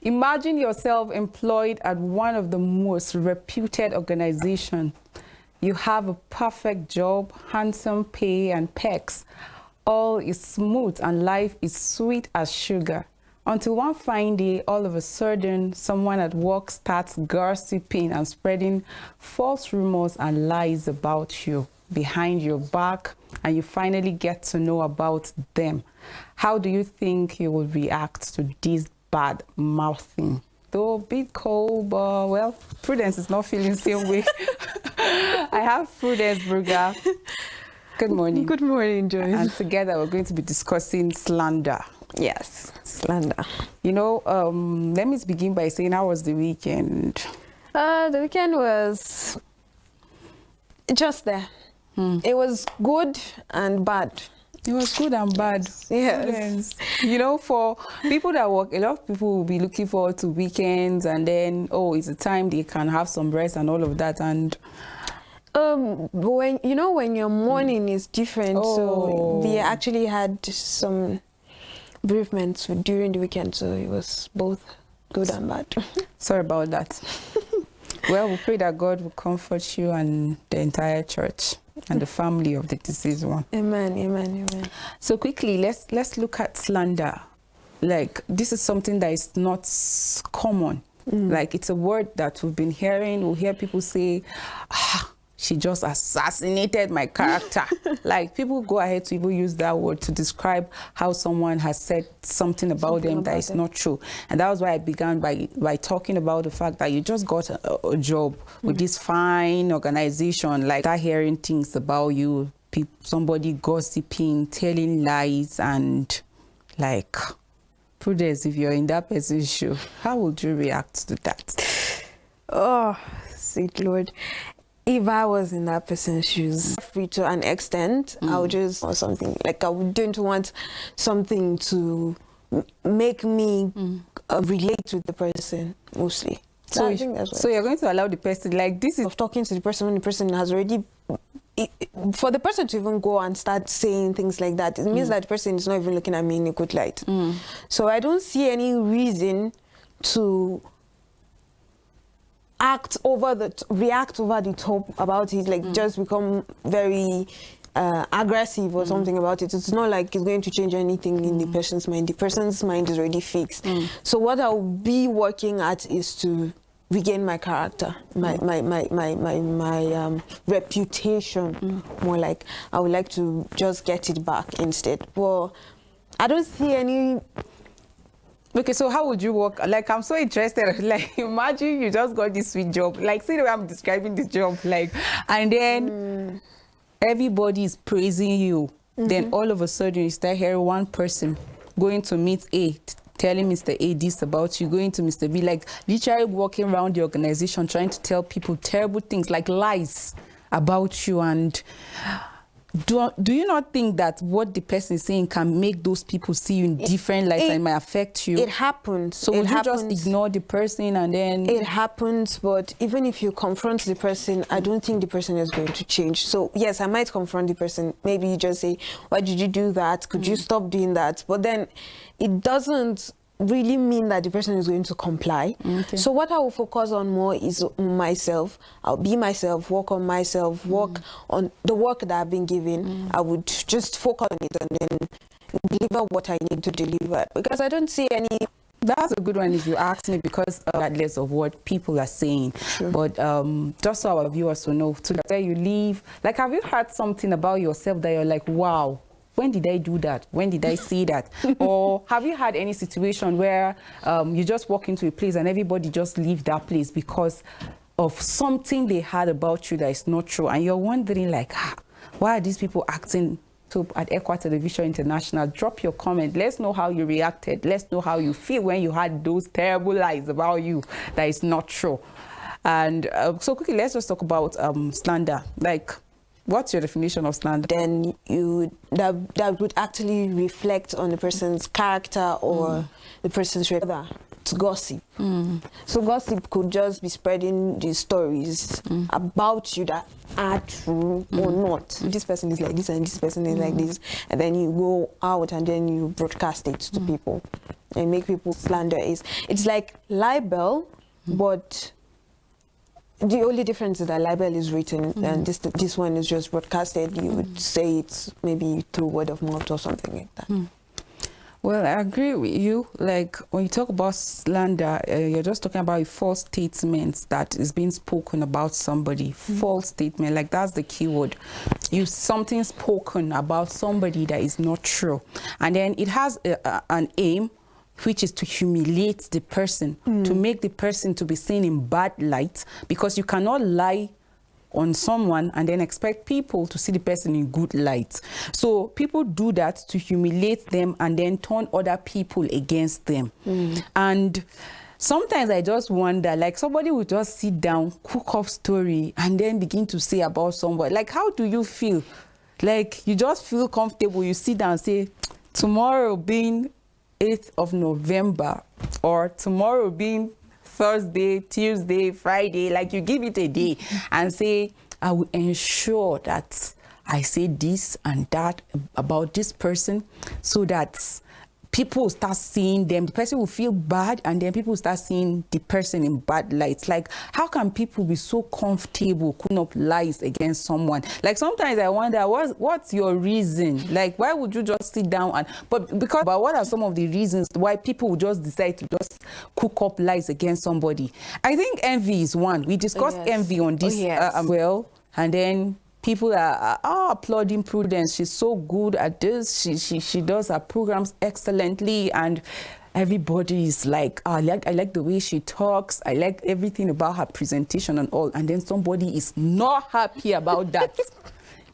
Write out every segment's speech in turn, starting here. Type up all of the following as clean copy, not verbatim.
Imagine yourself employed at one of the most reputed organizations. You have a perfect job, handsome pay and perks. All is smooth and life is sweet as sugar. Until one fine day, all of a sudden, someone at work starts gossiping and spreading false rumors and lies about you behind your back, and you finally get to know about them. How do you think you will react to this bad mouthing? Though a bit cold, but well, Prudence is not feeling the same way. I have Prudence Burger. Good morning. Good morning, Joyce. And together we're going to be discussing slander. Yes, slander. You know, let me begin by saying, how was the weekend? The weekend was just there. It was good and bad. It was good and bad. Yes. You know, for people that work, a lot of people will be looking forward to weekends, and then, oh, it's a time they can have some rest and all of that. And when your morning is different, so we actually had some bereavements during the weekend, so it was both good and bad. Sorry about that. Well, we pray that God will comfort you and the entire church and the family of the deceased one. Amen, amen, amen. So quickly, let's look at slander. Like, this is something that is not common. Like, it's a word that we've been hearing. We'll hear people say, she just assassinated my character. Like, people go ahead to even use that word to describe how someone has said something about them that is not true. And that was why I began by talking about the fact that you just got a job with this fine organization. Like, start hearing things about you, somebody gossiping, telling lies, and like, Prudence, if you're in that person's shoe, how would you react to that? Oh, sweet Lord. If I was in that person's shoes, free to an extent, I would just, or something, like I wouldn't want something to make me relate with the person, mostly. So, I think that's what you're going to allow the person, like, this is of talking to the person when the person has already, for the person to even go and start saying things like that, it means that the person is not even looking at me in a good light. So I don't see any reason to react over the top about it, like just become very aggressive or something about it. It's not like it's going to change anything in the person's mind. The person's mind is already fixed. So what I'll be working at is to regain my character, my reputation. More like I would like to just get it back instead. Well, I don't see any. Okay, so how would you work? Like, I'm so interested. Like, imagine you just got this sweet job. Like, see the way I'm describing this job. Like, and then everybody is praising you. Then all of a sudden you start hearing one person going to meet A, telling Mr. A this about you, going to Mr. B, like literally walking around the organization trying to tell people terrible things, like lies about you. And do you not think that what the person is saying can make those people see you in different lights and might affect you? It happens. So would you just ignore the person and then... It happens, but even if you confront the person, I don't think the person is going to change. So yes, I might confront the person. Maybe you just say, why did you do that? Could you stop doing that? But then it doesn't really mean that the person is going to comply. So what I will focus on more is myself. I'll be myself, work on myself, work on the work that I've been given. I would just focus on it and then deliver what I need to deliver, because I don't see any. That's a good one if you ask me, because regardless of what people are saying. But just so our viewers will know, to the day you leave, like, have you heard something about yourself that you're like, wow, when did I do that? When did I see that? Or have you had any situation where you just walk into a place and everybody just leave that place because of something they heard about you that is not true, and you're wondering, like, why are these people acting? So at Equa Television International, drop your comment. Let's know how you reacted. Let's know how you feel when you had those terrible lies about you that is not true. And so quickly, let's just talk about slander. Like, what's your definition of slander? Then that would actually reflect on the person's character or the person's rather. It's gossip. So gossip could just be spreading these stories about you that are true or not. This person is like this and this person is like this, and then you go out and then you broadcast it to people and make people slander. It's like libel, but the only difference is that libel is written and this one is just broadcasted. You would say it's maybe through word of mouth or something like that. Well, I agree with you. Like, when you talk about slander, you're just talking about a false statement that is being spoken about somebody. False statement, like that's the key word. Something spoken about somebody that is not true. And then it has an aim, which is to humiliate the person, to make the person to be seen in bad light, because you cannot lie on someone and then expect people to see the person in good light. So people do that to humiliate them and then turn other people against them. And sometimes I just wonder, like, somebody will just sit down, cook up story, and then begin to say about somebody. Like, how do you feel? Like, you just feel comfortable, you sit down and say, tomorrow being 8th of November, or tomorrow being Thursday, Tuesday, Friday, like you give it a day and say, I will ensure that I say this and that about this person, so that people will start seeing them. The person will feel bad, and then people will start seeing the person in bad lights. Like, how can people be so comfortable cooking up lies against someone? Like, sometimes I wonder, what's your reason? Like, why would you just sit down and, but what are some of the reasons why people would just decide to just cook up lies against somebody? I think envy is one. We discussed envy on this well, and then people are applauding Prudence. She's so good at this. She does her programs excellently, and everybody is like, I like the way she talks. I like everything about her presentation and all. And then somebody is not happy about that.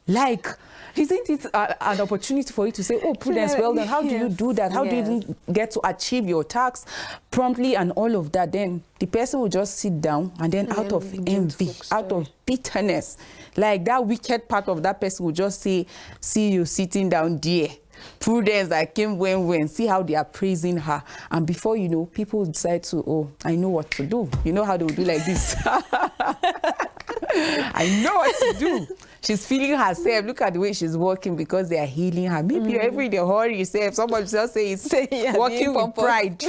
Like, isn't it an opportunity for you to say, oh, Prudence, well done. How do you do that? How do you even get to achieve your tasks promptly and all of that? Then the person will just sit down, and then out of envy, out of bitterness, like that wicked part of that person will just say, see you sitting down there. Prudence, I came when, see how they are praising her. And before you know, people decide to, oh, I know what to do. You know how they will do like this. I know what to do. She's feeling herself. Look at the way she's walking, because they are healing her. Maybe you're every day hurry yourself. Somebody just say it's walking with pride.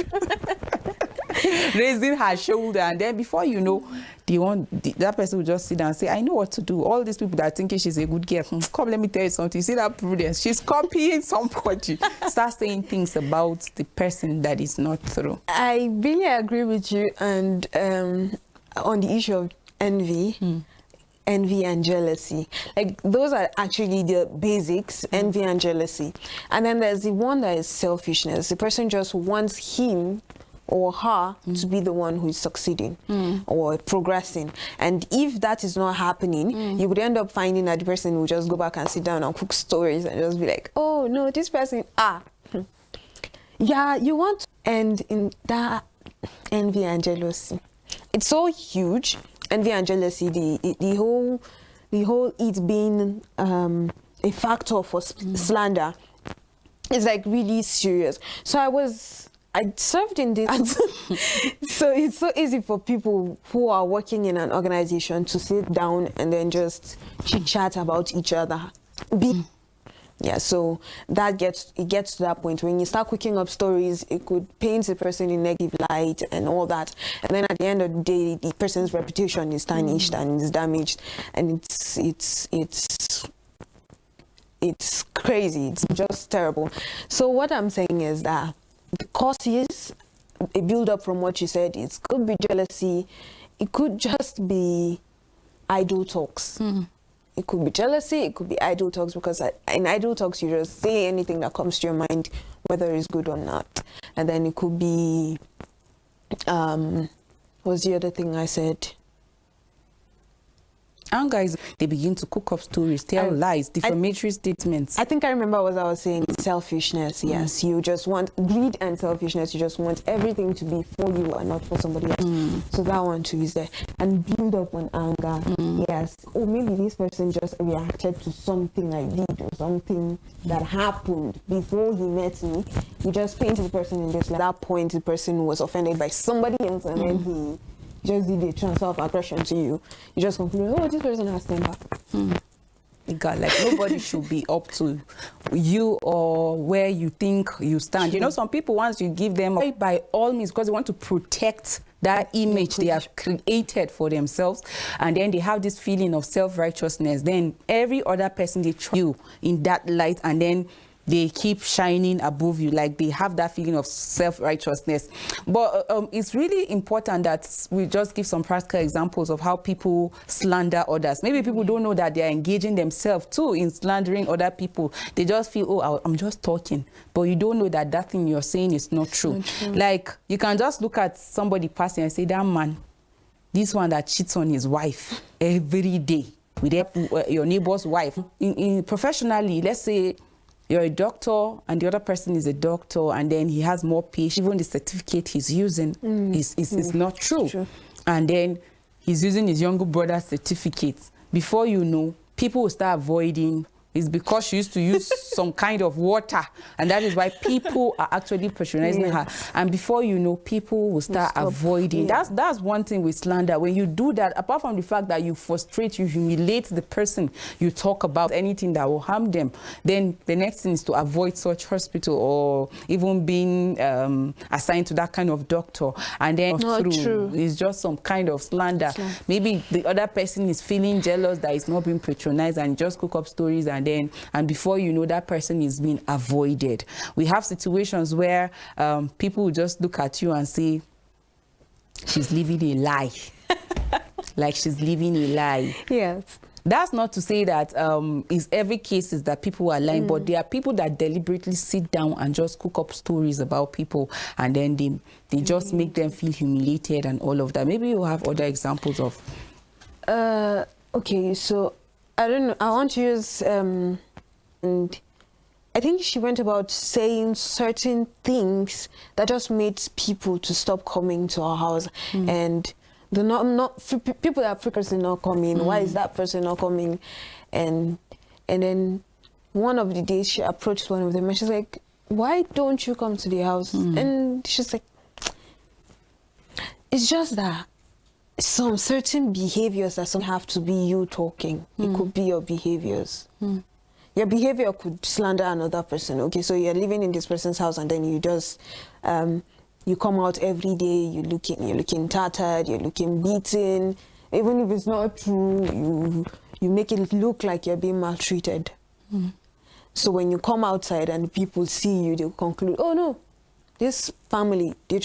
Raising her shoulder, and then before you know, that person will just sit down and say, I know what to do. All these people that are thinking she's a good girl, come, let me tell you something. You see that Prudence? She's copying somebody. Start saying things about the person that is not true. I really agree with you, and on the issue of envy. Envy and jealousy, like those are actually the basics. Envy and jealousy. And then there's the one that is selfishness. The person just wants him or her to be the one who is succeeding or progressing, and if that is not happening, you would end up finding that the person will just go back and sit down and cook stories and just be like, oh no, this person yeah, you want to end in that envy and jealousy. It's so huge. Envy and jealousy, the whole it being a factor for slander is like really serious. So I served in this so it's so easy for people who are working in an organization to sit down and then just chit chat about each other. Yeah, so it gets to that point when you start cooking up stories. It could paint the person in negative light and all that, and then at the end of the day, the person's reputation is tarnished and is damaged, and it's crazy. It's just terrible. So what I'm saying is that the causes, a build up from what you said, it could be jealousy, it could just be idle talks. It could be jealousy, it could be idle talks, because in idle talks you just say anything that comes to your mind, whether it's good or not. And then it could be, what's the other thing I said? And guys, they begin to cook up stories, tell lies, defamatory statements. I think I remember what I was saying. Selfishness, yes. You just want greed and selfishness. You just want everything to be for you and not for somebody else. So that one too is there. And build up on anger. Yes. Or maybe this person just reacted to something I did or something that happened before he met me. You just painted the person in this. At that point, the person was offended by somebody else, and then just did a transfer of aggression to you, you just conclude, oh, this person has temper. God, like nobody should be up to you or where you think you stand. True. You know, some people, once you give them, by all means, because they want to protect that image they have created for themselves, and then they have this feeling of self-righteousness, then every other person, they try you in that light, and then they keep shining above you, like they have that feeling of self-righteousness. But it's really important that we just give some practical examples of how people slander others. Maybe people don't know that they're engaging themselves too in slandering other people. They just feel, oh, I'm just talking. But you don't know that that thing you're saying is not true. Like, you can just look at somebody passing and say, that man, this one that cheats on his wife every day with your neighbor's wife. Professionally, let's say, you're a doctor and the other person is a doctor, and then he has more patients. Even the certificate he's using is not true. And then he's using his younger brother's certificate. Before you know, people will start avoiding. It's because she used to use some kind of water, and that is why people are actually patronizing her. And before you know, people will start avoiding. That's one thing with slander. When you do that, apart from the fact that you frustrate, you humiliate the person you talk about, anything that will harm them, then the next thing is to avoid such hospital or even being assigned to that kind of doctor. And then it's just some kind of slander. Maybe the other person is feeling jealous that it's not being patronized and just cook up stories, and before you know, that person is being avoided. We have situations where people will just look at you and say, she's living a lie. Like she's living a lie. Yes. That's not to say that it's every case is that people are lying, but there are people that deliberately sit down and just cook up stories about people, and then they just make them feel humiliated and all of that. Maybe you have other examples of... Okay, so I don't know. I want to use, and I think she went about saying certain things that just made people to stop coming to our house, and the people that are frequently not coming. Why is that person not coming? And then one of the days she approached one of them and she's like, "Why don't you come to the house?" And she's like, "It's just that some certain behaviors that some have to be you talking. It could be your behaviors. Your behavior could slander another person. Okay, so you're living in this person's house, and then you just you come out every day. You're looking tattered. You're looking beaten. Even if it's not true, you make it look like you're being maltreated. So when you come outside and people see you, they'll conclude, oh no, this family, they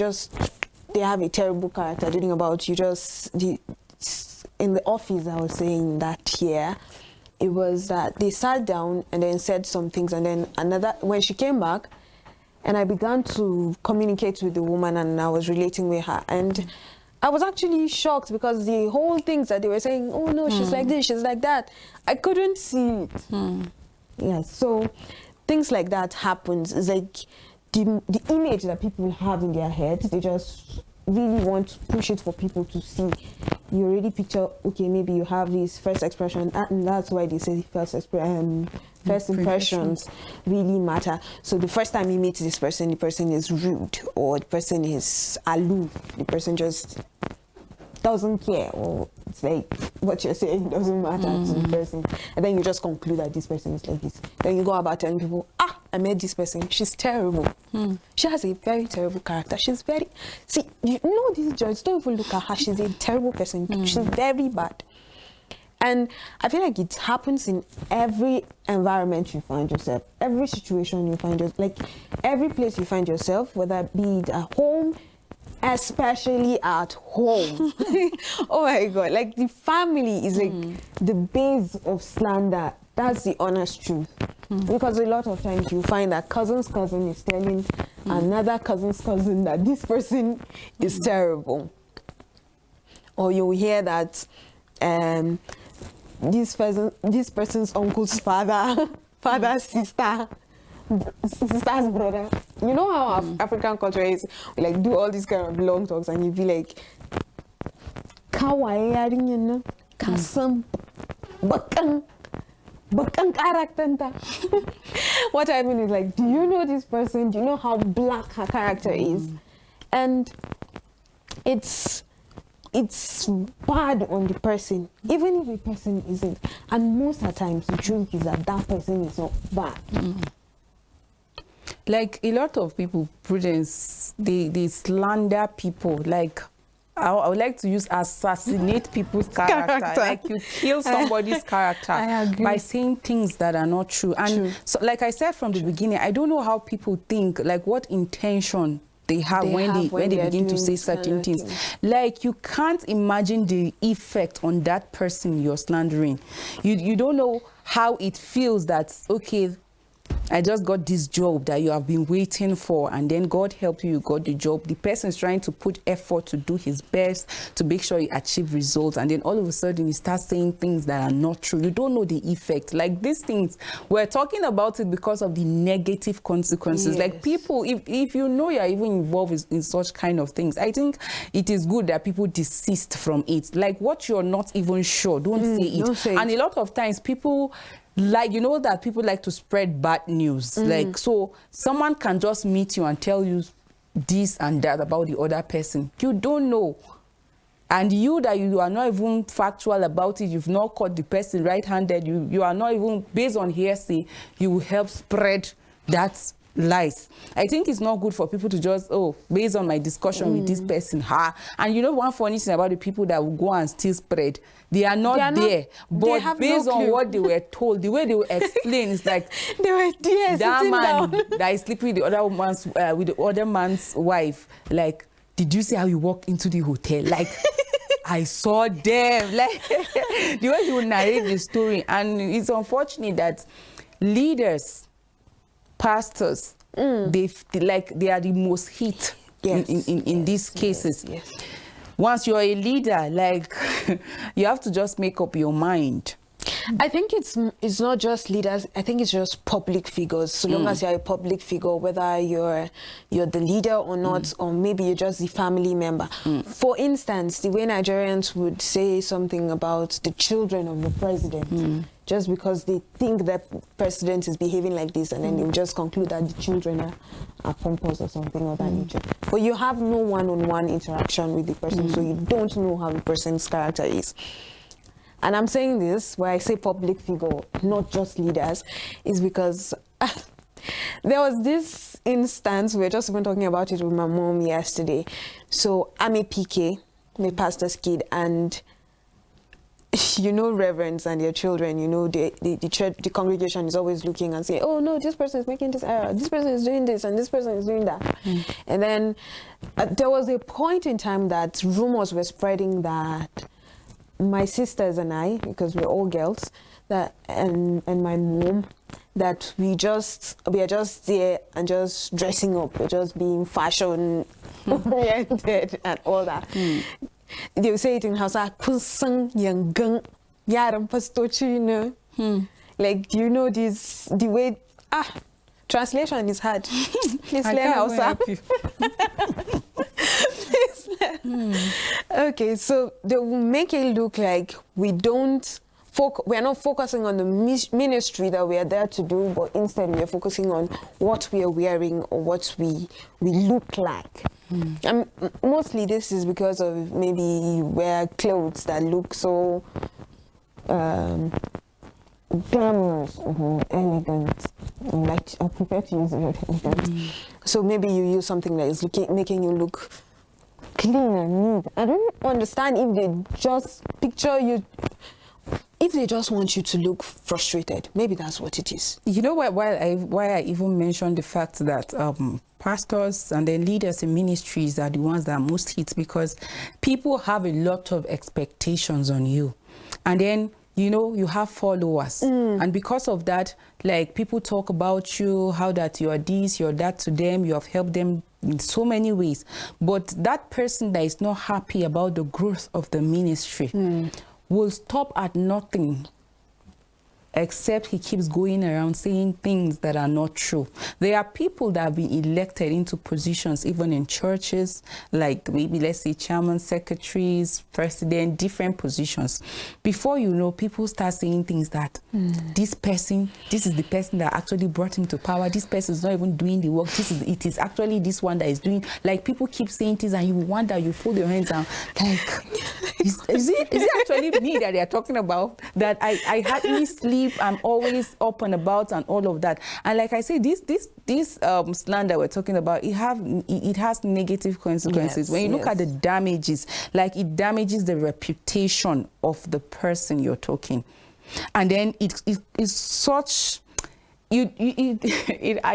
have a terrible character. Reading about you, in the office, I was saying that here, it was that they sat down and then said some things, and then when she came back, and I began to communicate with the woman, and I was relating with her, and I was actually shocked because the whole things that they were saying, oh no, she's like this, she's like that, I couldn't see it. Yeah, so things like that happens. It's like the image that people have in their heads, they just really want to push it for people to see. You already picture, okay, maybe you have this first expression, and that's why they say first impressions really matter. So the first time you meet this person, the person is rude, or the person is aloof, the person just doesn't care, or it's like what you're saying doesn't matter to the person, and then you just conclude that this person is like this. Then you go about telling people, I met this person, she's terrible. She has a very terrible character. She's very, see, you know, these judges, don't even look at her, she's a terrible person. She's very bad. And I feel like it happens in every environment you find yourself, every situation you find yourself, like every place you find yourself, whether it be at home, especially at home. Oh my God, like the family is like the base of slander. That's the honest truth. Because a lot of times you find that cousin's cousin is telling another cousin's cousin that this person is terrible. Or you hear that this person's uncle's father's sister's brother. You know how African culture is, we like do all these kind of long talks, and you be like, kasam bakang character. What I mean is, like, do you know this person? Do you know how black her character is? And it's it's bad on the person, even if the person isn't. And most of the times, the truth is that that person is not bad. Like a lot of people, Prudence, they slander people. Like I would like to use assassinate people's character. Like you kill somebody's character by saying things that are not true. And so, like I said from the beginning, I don't know how people think, like what intention they have when they begin to say certain things. Like you can't imagine the effect on that person you're slandering. You don't know how it feels that, okay, I just got this job that you have been waiting for, and then God helped you, you got the job. The person is trying to put effort to do his best to make sure he achieves results, and then all of a sudden he starts saying things that are not true. You don't know the effect. Like these things, we're talking about it because of the negative consequences. Yes. Like people, if you know you're even involved in such kind of things, I think it is good that people desist from it. Like what you're not even sure, don't say it. Don't say and a lot of times people, like, you know that people like to spread bad news. Like, so someone can just meet you and tell you this and that about the other person. You don't know. And you are not even factual about it. You've not caught the person right-handed. You are not even, based on hearsay, you will help spread that lies. I think it's not good for people to just, based on my discussion with this person, and you know one funny thing about the people that will go and still spread, they are not there, but based on what they were told, the way they were explained, it's like they were there, that man that is sleeping with the other man's wife. Like, did you see how you walked into the hotel? Like, I saw them. Like the way he would narrate the story, and it's unfortunate that leaders, pastors, they are the most hit in these cases. Yes. Once you're a leader, like you have to just make up your mind. I think it's not just leaders. I think it's just public figures. So long as you're a public figure, whether you're the leader or not, or maybe you're just the family member. For instance, the way Nigerians would say something about the children of the president, just because they think that president is behaving like this, and then they just conclude that the children are pompous or something of that nature. But you have no one-on-one interaction with the person, so you don't know how the person's character is. And I'm saying this, where I say public figure, not just leaders, is because there was this instance, we were just even talking about it with my mom yesterday. So I'm a PK, my pastor's kid, and you know reverends and their children, you know, the church, the congregation is always looking and saying, oh no, this person is making this error, this person is doing this, and this person is doing that. And then there was a point in time that rumors were spreading that my sisters and I, because we're all girls, that and my mom, that we are just there and just dressing up, we're just being fashion oriented and all that. They will say it in Hausa, like, you know, this the way translation is hard. Please learn Hausa. Okay, so they will make it look like we are not focusing on the ministry that we are there to do, but instead we are focusing on what we are wearing or what we look like. And mostly this is because of maybe you wear clothes that look so glamorous, elegant. Like, I prefer to use the word elegant. So maybe you use something that is making you look clean and neat. I don't understand if they just picture you, if they just want you to look frustrated. Maybe that's what it is. You know why I even mentioned the fact that pastors and then leaders in ministries are the ones that are most hit, because people have a lot of expectations on you, and then you know you have followers, and because of that, like, people talk about you, how that you are this, you're that to them, you have helped them in so many ways. But that person that is not happy about the growth of the ministry will stop at nothing except he keeps going around saying things that are not true. There are people that have been elected into positions, even in churches, like maybe let's say chairman, secretaries, president, different positions. Before you know, people start saying things that this is the person that actually brought him to power. This person is not even doing the work. It is actually this one that is doing. Like, people keep saying things and you wonder, you fold your hands down, like, is it actually me that they are talking about? That I hardly sleep, I'm always up and about and all of that. And like I say, this slander we're talking about, it has negative consequences. When you look at the damages, like, it damages the reputation of the person you're talking. And then it's such... I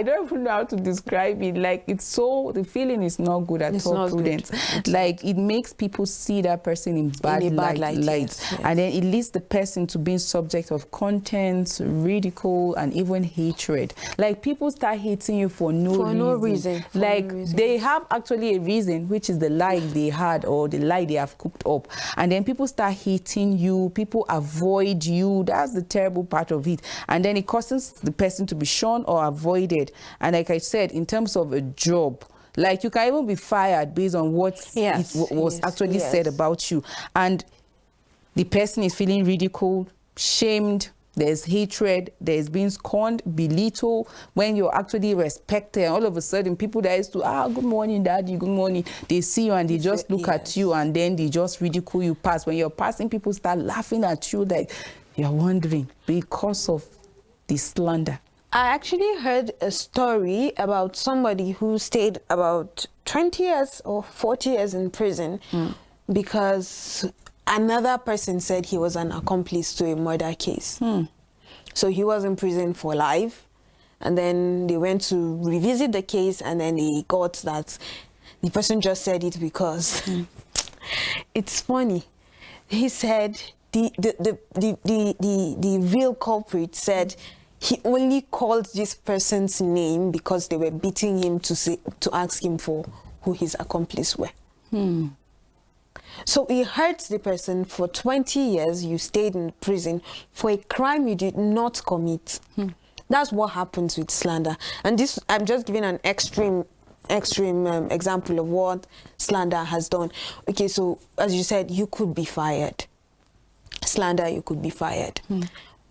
don't even know how to describe it. Like, the feeling is not good at all, Prudence. Like, it makes people see that person in bad light. Yes. And then it leads the person to being subject of contempt, ridicule, and even hatred. Like, people start hating you for no reason. They have actually a reason, which is the lie they had or the lie they have cooked up. And then people start hating you, people avoid you. That's the terrible part of it. And then it causes the person to be shunned or avoided. And like I said, in terms of a job, like, you can even be fired based on what was actually said about you. And the person is feeling ridiculed, shamed, there's hatred, there's being scorned, belittled, when you're actually respected. And all of a sudden, people that used to, good morning, daddy, good morning, they see you and they just look at you and then they just ridicule you past. When you're passing, people start laughing at you, like, you're wondering, because of the slander. I actually heard a story about somebody who stayed about 20 years or 40 years in prison because another person said he was an accomplice to a murder case. So he was in prison for life, and then they went to revisit the case, and then they got that the person just said it because it's funny. He said the real culprit said he only called this person's name because they were beating him to ask him for who his accomplice were. So it hurts the person. For 20 years you stayed in prison for a crime you did not commit. That's what happens with slander. And this, I'm just giving an extreme example of what slander has done. Okay, so as you said, you could be fired. Slander, you could be fired.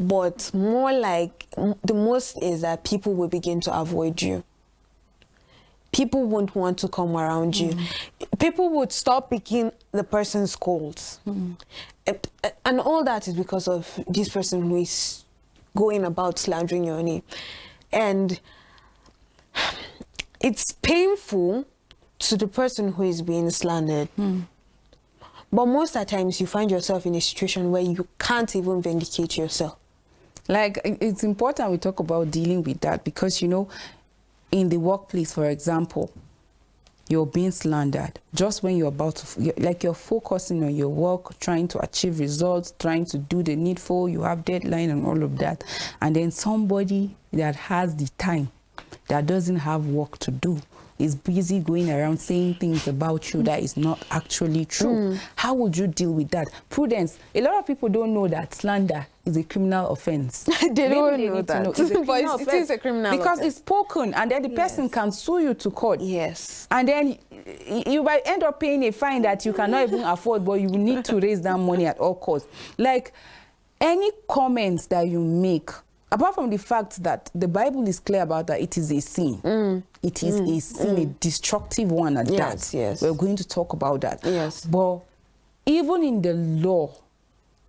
But more like, the most is that people will begin to avoid you. People won't want to come around you. People would stop picking the person's calls. And all that is because of this person who is going about slandering your name. And it's painful to the person who is being slandered. But most of the times you find yourself in a situation where you can't even vindicate yourself. Like, it's important we talk about dealing with that, because, you know, in the workplace, for example, you're being slandered just when you're about to, like, you're focusing on your work, trying to achieve results, trying to do the needful, you have deadline and all of that. And then somebody that has the time, that doesn't have work to do, is busy going around saying things about you that is not actually true. How would you deal with that? Prudence, a lot of people don't know that slander is a criminal offense. They don't know that. It's a criminal But it is a criminal because offense. it's spoken, and then the person can sue you to court. Yes. And then you might end up paying a fine that you cannot even afford, but you will need to raise that money at all costs. Like, any comments that you make, apart from the fact that the Bible is clear about that it is a sin. It is a sin, a destructive one at that. Yes. We're going to talk about that. Yes. But even in the law,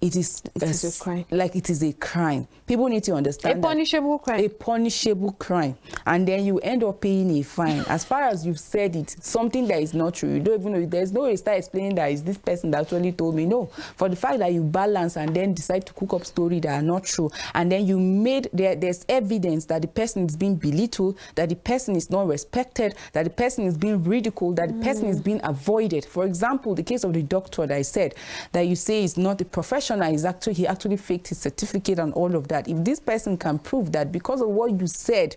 it is a crime. Like, it is a crime. People need to understand A punishable crime. A punishable crime. And then you end up paying a fine. As far as you've said it, something that is not true, you don't even know. There's no way to start explaining that it's this person that actually told me. No. For the fact that you balance and then decide to cook up stories that are not true, and then you made, there's evidence that the person is being belittled, that the person is not respected, that the person is being ridiculed, that the person is being avoided. For example, the case of the doctor that I said, that you say is not a professional, he actually faked his certificate and all of that. If this person can prove that because of what you said,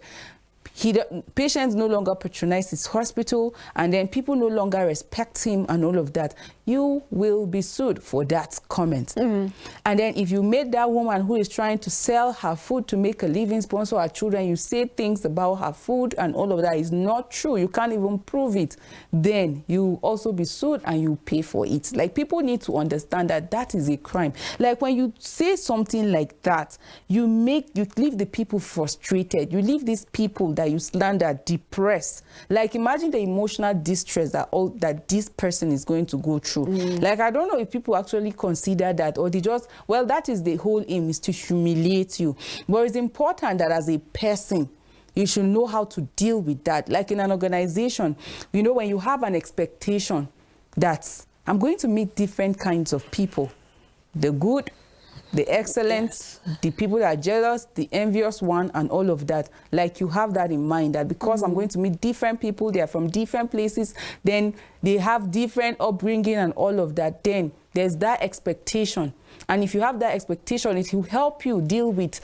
Patients no longer patronize his hospital, and then people no longer respect him and all of that. You will be sued for that comment. And then if you made that woman who is trying to sell her food to make a living, sponsor her children, you say things about her food and all of that is not true, you can't even prove it, then you also be sued and you pay for it. Like, people need to understand that that is a crime. Like, when you say something like that, you leave the people frustrated. You leave these people that you slander depressed. Like, imagine the emotional distress that this person is going to go through. Like, I don't know if people actually consider that, or they just, well, that is the whole aim, is to humiliate you. But it's important that as a person, you should know how to deal with that. Like in an organization, you know, when you have an expectation that I'm going to meet different kinds of people, the good, the excellent, the people that are jealous, the envious one, and all of that. Like, you have that in mind, that because I'm going to meet different people, they are from different places, then they have different upbringing and all of that, then there's that expectation. And if you have that expectation, it will help you deal with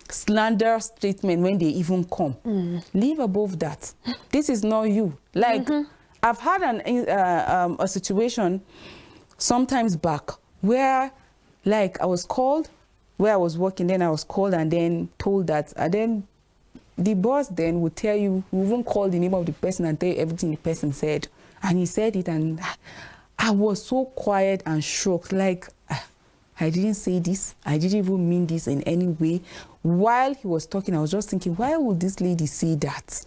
slander statement when they even come. Live above that. This is not you. Like, I've had a situation sometimes back where, like, I was called where I was working, then I was called and then told that, and then the boss then would tell you, we won't call the name of the person and tell you everything the person said. And he said it, and I was so quiet and shocked, like, I didn't say this, I didn't even mean this in any way. While he was talking, I was just thinking, why would this lady say that?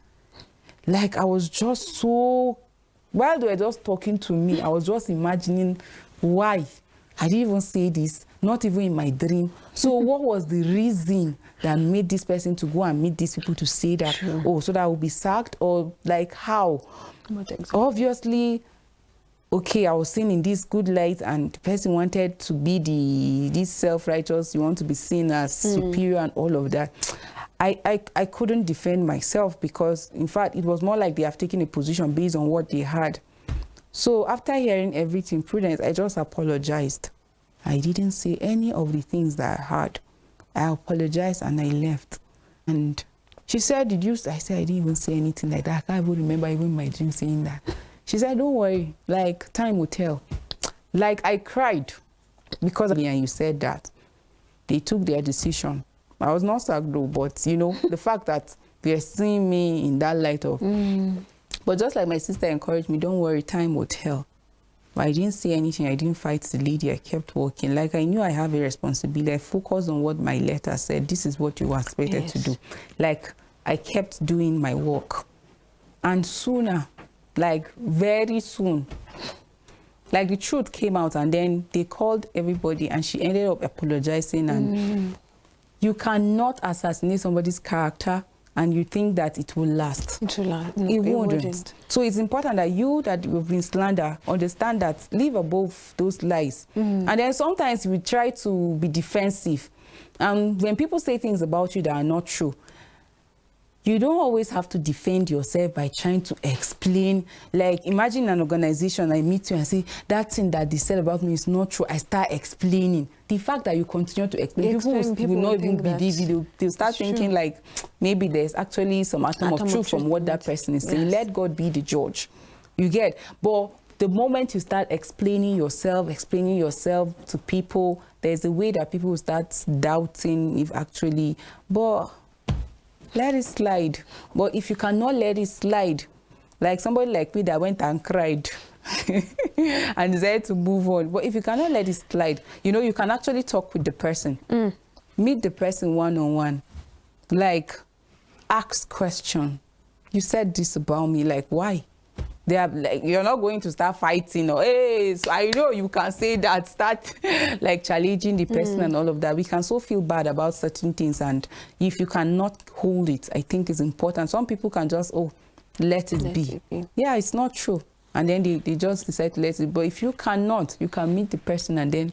Like, I was just so, while they were just talking to me, I was just imagining why. I didn't even say this, not even in my dream. So what was the reason that made this person to go and meet these people to say that? Sure. Oh, so that I will be sacked? Or like, how? Obviously, okay, I was seen in this good light, and the person wanted to be this self-righteous, you want to be seen as superior and all of that. I couldn't defend myself, because, in fact, it was more like they have taken a position based on what they had. So after hearing everything, Prudence, I just apologized. I didn't say any of the things that I heard. I apologized and I left. And she said, did you? I said, I didn't even say anything like that. I can't even remember even my dream saying that. She said, don't worry, like, time will tell. Like, I cried because of me, and you said that. They took their decision. I was not sacked though, but, you know, the fact that they're seeing me in that light of... But just like my sister encouraged me, don't worry, time will tell. But I didn't say anything. I didn't fight the lady. I kept working. Like, I knew I have a responsibility. I focused on what my letter said. This is what you were expected to do. Like, I kept doing my work. And sooner, like, very soon, like, the truth came out, and then they called everybody, and she ended up apologizing. And you cannot assassinate somebody's character and you think that it will last. It will last. No, it wouldn't. So it's important that you that you've been slandered understand that, live above those lies. And then sometimes we try to be defensive. And when people say things about you that are not true, you don't always have to defend yourself by trying to explain. Like, imagine an organization, I meet you and say, that thing that they said about me is not true. I start explaining. The fact that you continue to explain, people will not even believe you. They'll start thinking like, maybe there's actually some atom of truth from what that person is saying. Let God be the judge. You get? But the moment you start explaining yourself to people, there's a way that people will start doubting if actually, but let it slide. But if you cannot let it slide, like somebody like me that went and cried and decided to move on. But if you cannot let it slide, you know, you can actually talk with the person. Meet the person one-on-one. Like, ask question. You said this about me, like, why? They are like, you're not going to start fighting or, hey, so I know you can say that, start like challenging the person and all of that. We can so feel bad about certain things, and if you cannot hold it, I think it's important. Some people can just, let it be. Yeah, it's not true. And then they just decide to let it. But if you cannot, you can meet the person and then...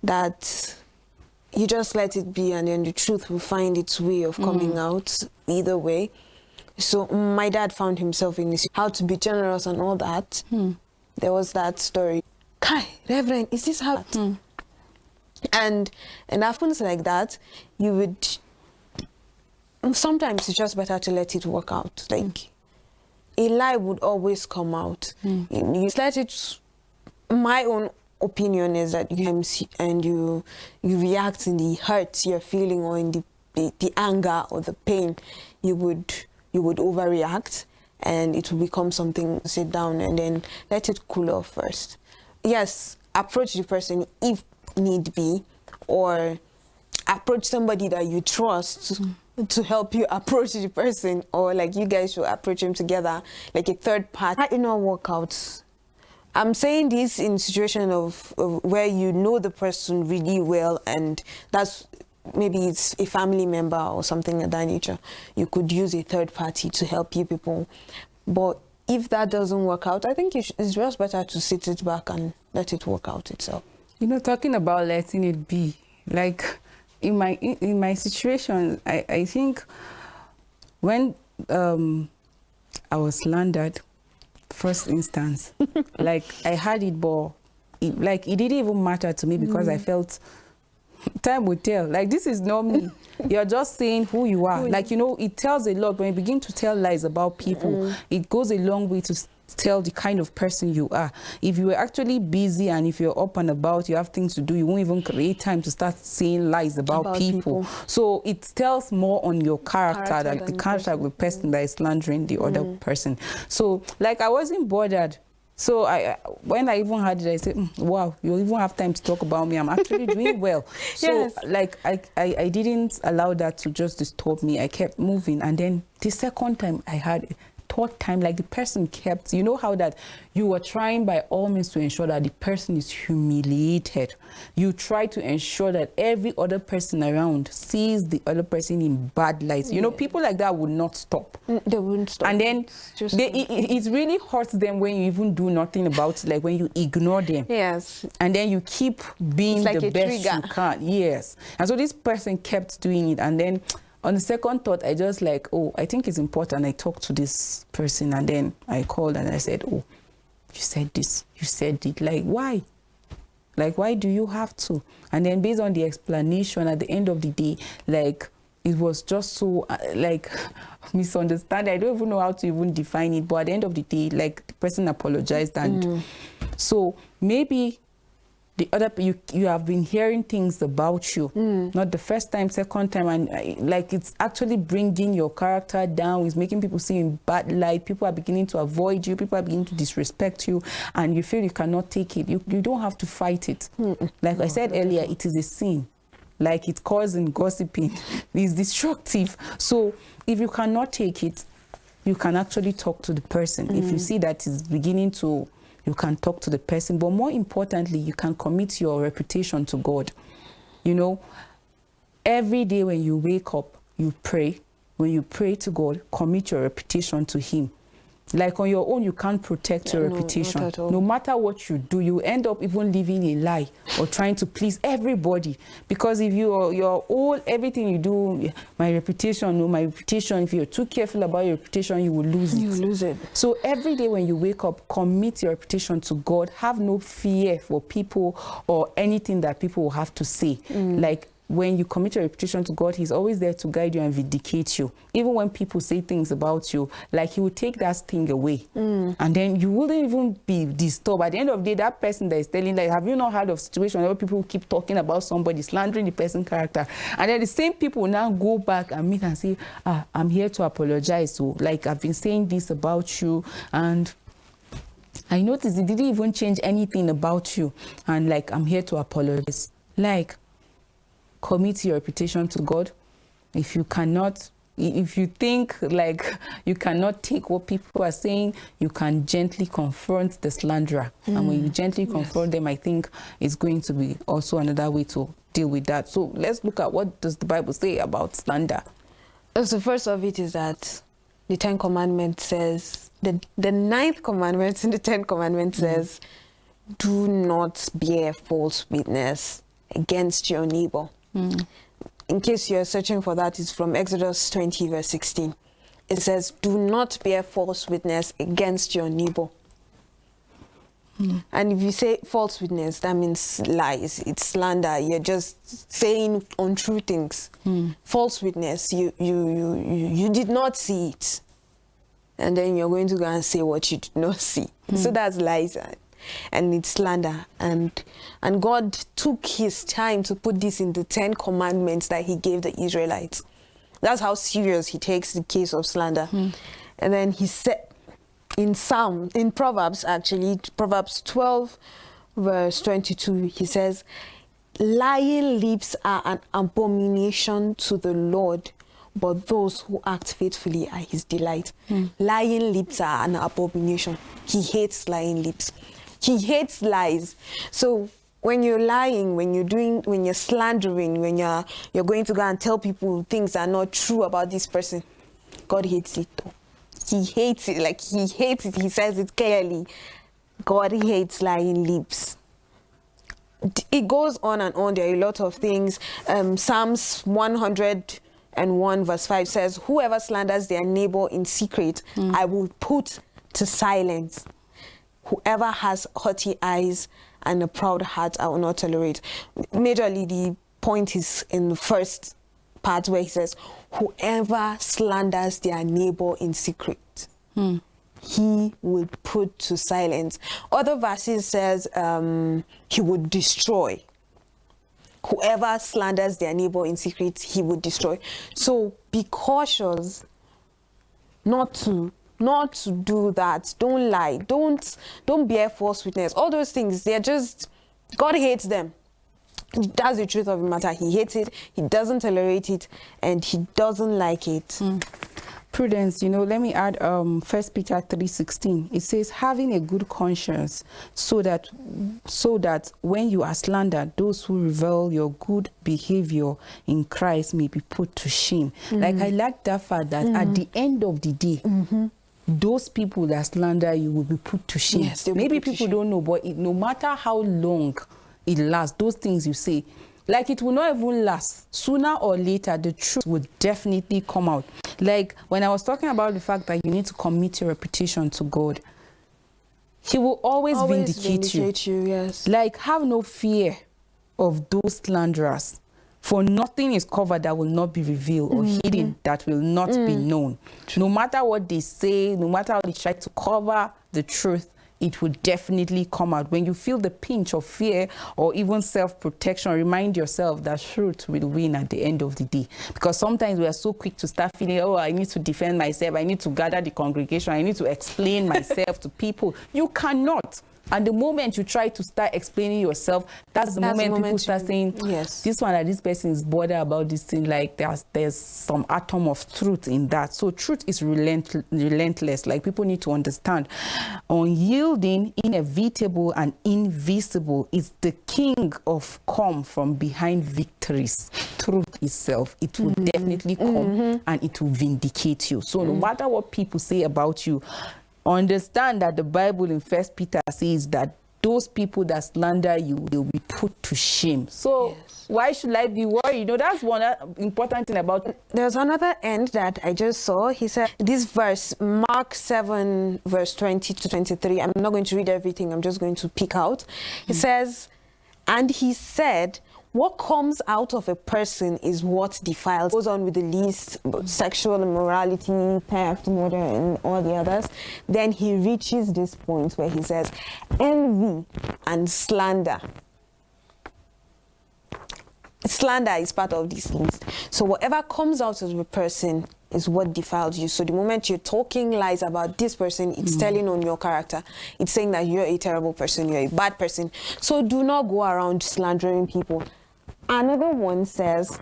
that you just let it be, and then the truth will find its way of coming out either way. So my dad found himself in this, how to be generous and all that. There was that story. Kai, Reverend, is this how? And happens like that, you would sometimes it's just better to let it work out. Like, a lie would always come out. You let it. My own opinion is that you react in the hurt you're feeling, or in the anger or the pain, you would overreact, and it will become something. Sit down and then let it cool off first. Yes, approach the person if need be, or approach somebody that you trust to help you approach the person, or like you guys should approach him together, like a third party. That did not work out. I'm saying this in situation of where you know the person really well, and that's maybe it's a family member or something of that nature. You could use a third party to help you people. But if that doesn't work out, I think it's just better to sit it back and let it work out itself. You know, talking about letting it be, like in my situation, I think when I was slandered, first instance, like I had it, but it didn't even matter to me, because I felt time would tell. Like, this is not me. You're just saying who you are. Like, you know, it tells a lot when you begin to tell lies about people. It goes a long way to tell the kind of person you are. If you were actually busy and if you're up and about, you have things to do, you won't even create time to start saying lies about people. So it tells more on your character than the character of the person that is slandering the other person. So, like, I wasn't bothered. So when I even had it, I said, wow, you even have time to talk about me. I'm actually doing well. So like I didn't allow that to just disturb me. I kept moving. And then the second time I had it, third time, like the person kept, you know how that you were trying by all means to ensure that the person is humiliated. You try to ensure that every other person around sees the other person in bad lights. You know, people like that would not stop. They wouldn't stop. And then it really hurts them when you even do nothing about it, like when you ignore them. Yes. And then you keep being like the best trigger. you can. Yes. And so this person kept doing it. And then on the second thought, I just like, oh, I think it's important. I talked to this person, and then I called and I said, oh, you said this, you said it. Like, why? Like, why do you have to? And then based on the explanation at the end of the day, like, it was just so, like, misunderstanding. I don't even know how to even define it. But at the end of the day, like, the person apologized. And so maybe the other, you have been hearing things about you, not the first time, second time, and like it's actually bringing your character down. It's making people see you in bad light. People are beginning to avoid you. People are beginning to disrespect you, and you feel you cannot take it. You don't have to fight it. Like I said earlier, it is a sin. Like it's causing gossiping. It's destructive. So if you cannot take it, you can actually talk to the person. If you see that it's beginning to, you can talk to the person, but more importantly, you can commit your reputation to God. You know, every day when you wake up, you pray. When you pray to God, commit your reputation to Him. Like on your own, you can't protect your reputation. No matter what you do, you end up even living a lie or trying to please everybody. Because if you're all, everything you do, my reputation, no, my reputation, if you're too careful about your reputation, you will lose it. You lose it. So every day when you wake up, commit your reputation to God. Have no fear for people or anything that people will have to say. Like, when you commit your reputation to God, He's always there to guide you and vindicate you. Even when people say things about you, like He will take that sting away. And then you wouldn't even be disturbed. At the end of the day, that person that is telling, like, have you not heard of situations where people keep talking about somebody, slandering the person's character? And then the same people now go back and meet and say, I'm here to apologize. So, like, I've been saying this about you, and I noticed it didn't even change anything about you. And, like, I'm here to apologize. Like, commit your reputation to God. If you cannot, if you think like you cannot take what people are saying, you can gently confront the slanderer. And when you gently confront them, I think it's going to be also another way to deal with that. So let's look at what does the Bible say about slander. So first of it is that the 10 Commandments says, the 9th commandment in the 10 Commandments says, do not bear false witness against your neighbor. In case you're searching for that, it's from Exodus 20 verse 16. It says, do not bear false witness against your neighbor. And if you say false witness, that means lies. It's slander. You're just saying untrue things. False witness, you did not see it, and then you're going to go and say what you did not see. So that's lies, and it's slander. And God took his time to put this in the 10 commandments that he gave the Israelites. That's how serious he takes the case of slander. And then he said in Proverbs, actually, Proverbs 12 verse 22, he says, lying lips are an abomination to the Lord, but those who act faithfully are his delight. Lying lips are an abomination. He hates lying lips. He hates lies. So when you're lying, when you're slandering, when you're going to go and tell people things that are not true about this person, God hates it though. He hates it, like he hates it. He says it clearly. God hates lying lips. It goes on and on. There are a lot of things. Psalms 101 verse 5 says, whoever slanders their neighbor in secret, I will put to silence. Whoever has haughty eyes and a proud heart, I will not tolerate. Majorly, the point is in the first part where he says, whoever slanders their neighbor in secret, he will put to silence. Other verses says he would destroy. Whoever slanders their neighbor in secret, he would destroy. So be cautious not to do that. Don't lie. Don't bear false witness. All those things, they're just, God hates them. That's the truth of the matter. He hates it, he doesn't tolerate it, and he doesn't like it. Prudence, let me add 1 Peter 3:16. It says, having a good conscience, so that when you are slandered, those who reveal your good behavior in Christ may be put to shame. Like, I like that fact that at the end of the day, those people that slander you will be put to shame. Yes, maybe people don't know, but no matter how long it lasts, those things you say, like, it will not even last. Sooner or later, the truth will definitely come out. Like, when I was talking about the fact that you need to commit your reputation to God, he will always vindicate you. Yes. Like, have no fear of those slanderers, for nothing is covered that will not be revealed, or hidden that will not be known. No matter what they say, no matter how they try to cover the truth, it will definitely come out. When you feel the pinch of fear or even self-protection, remind yourself that truth will win at the end of the day. Because sometimes we are so quick to start feeling, oh, I need to defend myself, I need to gather the congregation, I need to explain myself to people. You cannot. And the moment you try to start explaining yourself, that's the moment people start saying, yes, this one, that this person is bothered about this thing, like there's some atom of truth in that. So truth is relentless. Like, people need to understand. Unyielding, inevitable, and invisible is the king of come from behind victories. Truth itself, it will definitely come and it will vindicate you. So no matter what people say about you, understand that the Bible in 1 Peter says that those people that slander you will be put to shame. So why should I be worried? That's one important thing about it. There's another end that I just saw. He said, this verse, Mark 7, verse 20 to 23. I'm not going to read everything. I'm just going to pick out. He says, and he said, what comes out of a person is what defiles. Goes on with the list, sexual immorality, theft, murder, and all the others. Then he reaches this point where he says, envy and slander. Slander is part of this list. So whatever comes out of a person is what defiles you. So the moment you're talking lies about this person, it's telling on your character. It's saying that you're a terrible person, you're a bad person. So do not go around slandering people. Another one says,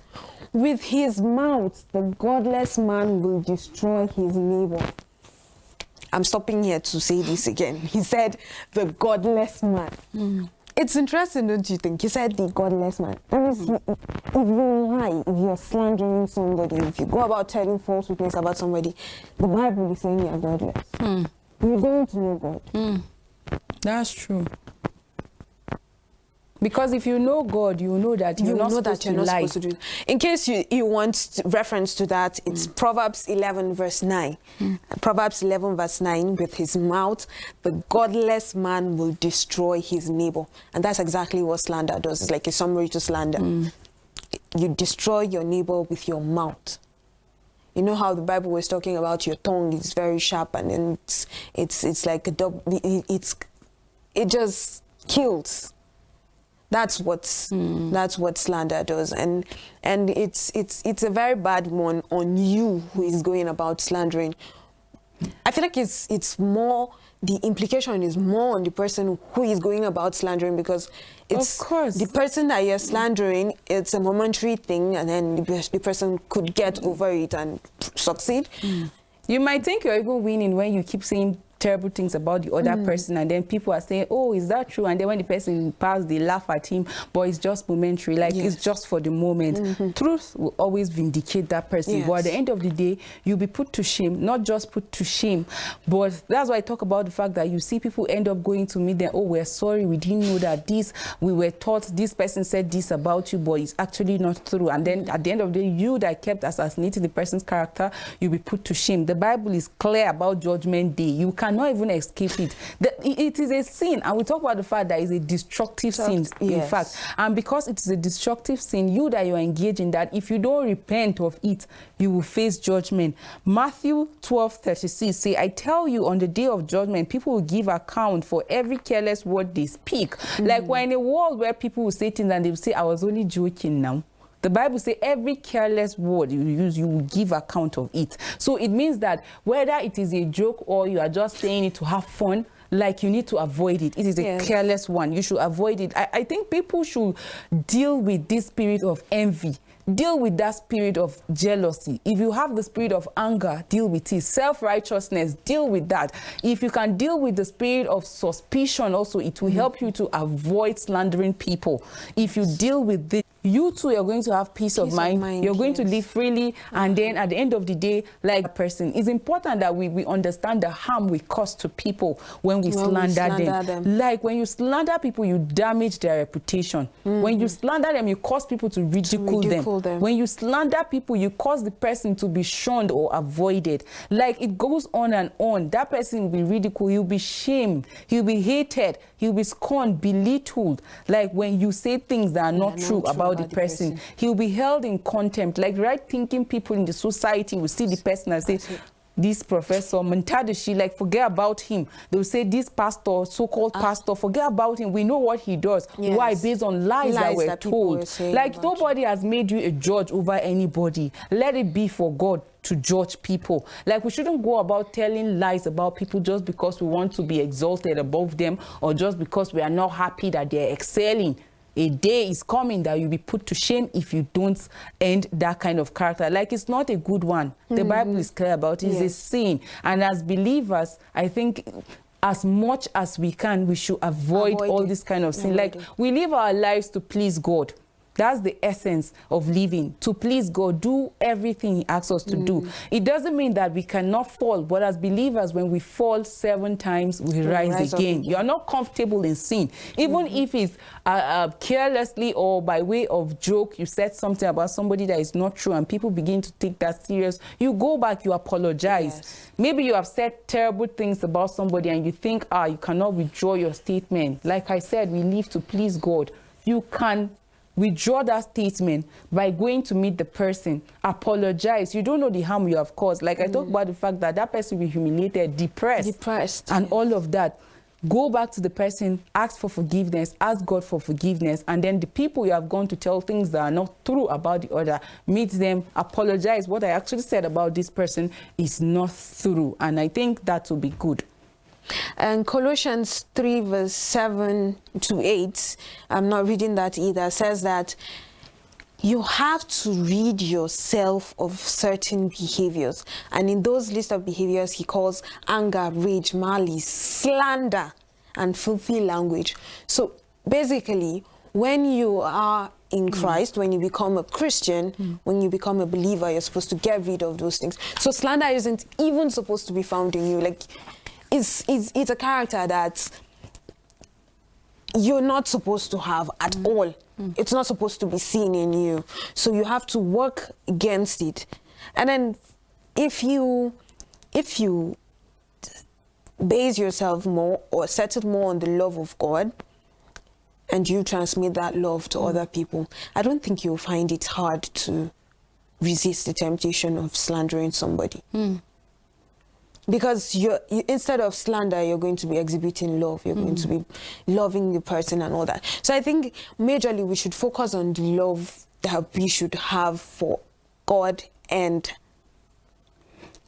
with his mouth, the godless man will destroy his neighbor. I'm stopping here to say this again. He said, the godless man. It's interesting, don't you think? He said, the godless man. If you lie, if you're slandering somebody, if you go about telling false witness about somebody, the Bible is saying you're godless. You don't know God. That's true. Because if you know God, you know that you're not supposed to do. In case you want reference to that, it's Proverbs 11 verse 9. Proverbs 11 verse 9, with his mouth, the godless man will destroy his neighbor. And that's exactly what slander does. It's like a summary to slander. You destroy your neighbor with your mouth. You know how the Bible was talking about your tongue is very sharp, and then it's like a double, it just kills. That's what slander does, and it's a very bad one on you who is going about slandering. I feel like it's more, the implication is more on the person who is going about slandering, because it's, of course, the person that you're slandering, it's a momentary thing, and then the person could get over it and succeed. You might think you're even winning when you keep saying terrible things about the other person, and then people are saying, oh, is that true? And then when the person passes, they laugh at him, but it's just momentary, like it's just for the moment. Truth will always vindicate that person, but at the end of the day, you'll be put to shame. Not just put to shame, but that's why I talk about the fact that you see people end up going to meet them, oh, we're sorry, we didn't know that this, we were taught this person said this about you, but it's actually not true. And then at the end of the day, you that kept assassinating the person's character, you'll be put to shame. The Bible is clear about Judgment Day. You cannot even escape it. It is a sin, and we talk about the fact that it's a destructive sin, in fact. And because it is a destructive sin, you that you're engaged in that, if you don't repent of it, you will face judgment. Matthew 12:36 say, I tell you, on the day of judgment, people will give account for every careless word they speak. Like we're in a world where people will say things and they will say, I was only joking now. The Bible says every careless word you use, you will give account of it. So it means that whether it is a joke or you are just saying it to have fun, like you need to avoid it. It is a careless one. You should avoid it. I think people should deal with this spirit of envy. Deal with that spirit of jealousy. If you have the spirit of anger, deal with it. Self-righteousness, deal with that. If you can deal with the spirit of suspicion also, it will help you to avoid slandering people. If you deal with this, you too are going to have peace of mind. You're going to live freely, and then at the end of the day, like a person, it's important that we understand the harm we cause to people when we slander them. Like when you slander people, you damage their reputation. When you slander them, you cause people to ridicule them. When you slander people, you cause the person to be shunned or avoided. Like it goes on and on. That person will be ridiculed, he'll be shamed, he'll be hated, he'll be scorned, belittled. Like when you say things that are not true about the person, he'll be held in contempt. Like right-thinking people in the society will see the person and say, this professor, Mantadashi, like forget about him. They'll say this pastor, so-called pastor, forget about him. We know what he does. Why? Based on lies that were told. Like nobody has made you a judge over anybody. Let it be for God to judge people. Like we shouldn't go about telling lies about people just because we want to be exalted above them, or just because we are not happy that they're excelling. A day is coming that you'll be put to shame if you don't end that kind of character. Like it's not a good one. The Bible is clear about it. It's a sin. And as believers, I think as much as we can, we should avoid all this kind of sin. Like we live our lives to please God. That's the essence of living, to please God, do everything he asks us to do. It doesn't mean that we cannot fall, but as believers, when we fall 7 times, we rise again. You are not comfortable in sin. Even if it's carelessly or by way of joke, you said something about somebody that is not true and people begin to take that serious, you go back, you apologize. Maybe you have said terrible things about somebody and you think, you cannot withdraw your statement. Like I said, we live to please God. You can withdraw that statement by going to meet the person, apologize. You don't know the harm you have caused. Like I talk about the fact that that person will be humiliated, depressed, and all of that. Go back to the person, ask for forgiveness, ask God for forgiveness, and then the people you have gone to tell things that are not true about the other, meet them, apologize. What I actually said about this person is not true, and I think that will be good. And Colossians 3 verse 7 to 8, I'm not reading that either, says that you have to rid yourself of certain behaviors. And in those list of behaviors, he calls anger, rage, malice, slander, and filthy language. So basically, when you are in Christ, when you become a Christian, when you become a believer, you're supposed to get rid of those things. So slander isn't even supposed to be found in you. Like, it's a character that you're not supposed to have at all. It's not supposed to be seen in you. So you have to work against it. And then if you base yourself more or settle more on the love of God, and you transmit that love to other people, I don't think you'll find it hard to resist the temptation of slandering somebody. Because instead of slander, you're going to be exhibiting love. You're going to be loving the person and all that. So I think majorly we should focus on the love that we should have for God and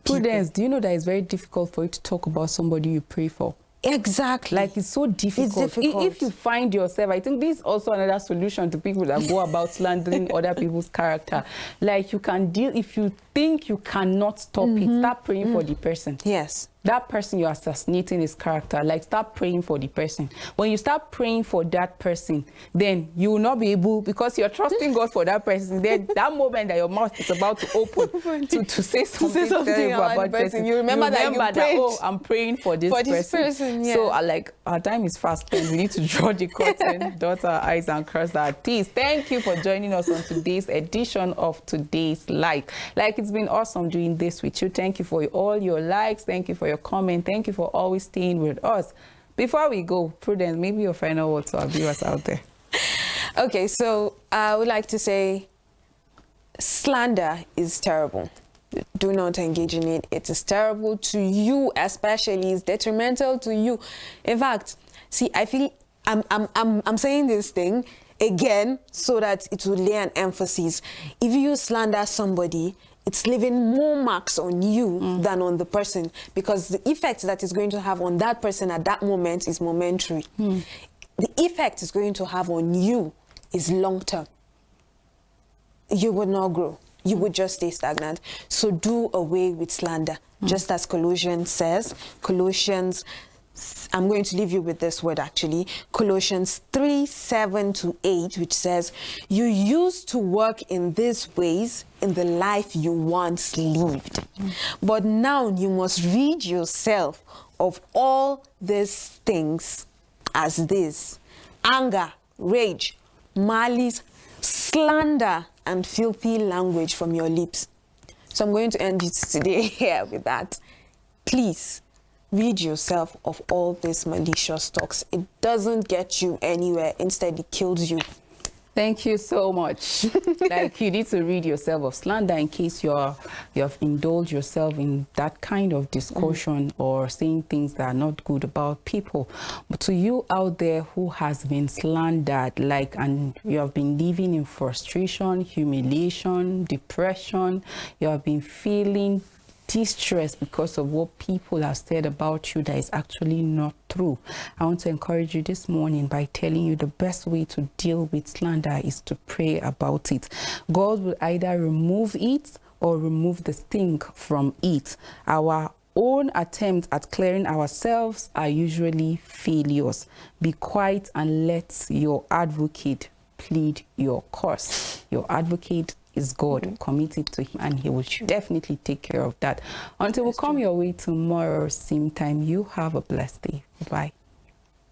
people. Prudence, do you know that it's very difficult for you to talk about somebody you pray for? Exactly. Like, it's so difficult. It's difficult. If you find yourself, I think this is also another solution to people that go about slandering other people's character. Like, you can deal, if you think you cannot stop it, start praying for the person. Yes. That person you're assassinating his character, like, start praying for the person. When you start praying for that person, then you will not be able, because you're trusting God for that person, then that moment that your mouth is about to open to say something terrible about the person, you remember that, oh, I'm praying for this person. Yeah. So, like, our time is fast spent. We need to draw the curtain, dot our I's and cross our T's. Thank you for joining us on today's edition of Today's Like. Like, it's been awesome doing this with you. Thank you for all your likes. Thank you for your comment. Thank you for always staying with us. Before we go, Prudence, maybe your final words to our viewers out there. Okay, so I would like to say slander is terrible. Do not engage in it. It is terrible to you, especially. It's detrimental to you. In fact, see, I feel I'm saying this thing again so that it will lay an emphasis. If you slander somebody, it's leaving more marks on you than on the person, because the effect that it's going to have on that person at that moment is momentary. The effect it's going to have on you is long-term. You would not grow. You would just stay stagnant. So do away with slander. Just as Colossians says, I'm going to leave you with this word actually, Colossians 3:7-8, which says, you used to work in these ways in the life you once lived. But now you must rid yourself of all these things as this: anger, rage, malice, slander, and filthy language from your lips. So I'm going to end it today here with that. Please rid yourself of all these malicious talks. It doesn't get you anywhere. Instead, it kills you. Thank you so much. Like, you need to rid yourself of slander in case you have indulged yourself in that kind of discussion or saying things that are not good about people. But to you out there who has been slandered, like, and you have been living in frustration, humiliation, depression, you have been feeling distress because of what people have said about you that is actually not true, I want to encourage you this morning by telling you the best way to deal with slander is to pray about it. God will either remove it or remove the sting from it. Our own attempts at clearing ourselves are usually failures. Be quiet and let your advocate plead your cause. Your advocate is God. Commit it to him and he will definitely take care of that. Until we come your way tomorrow, same time, you have a blessed day. Bye.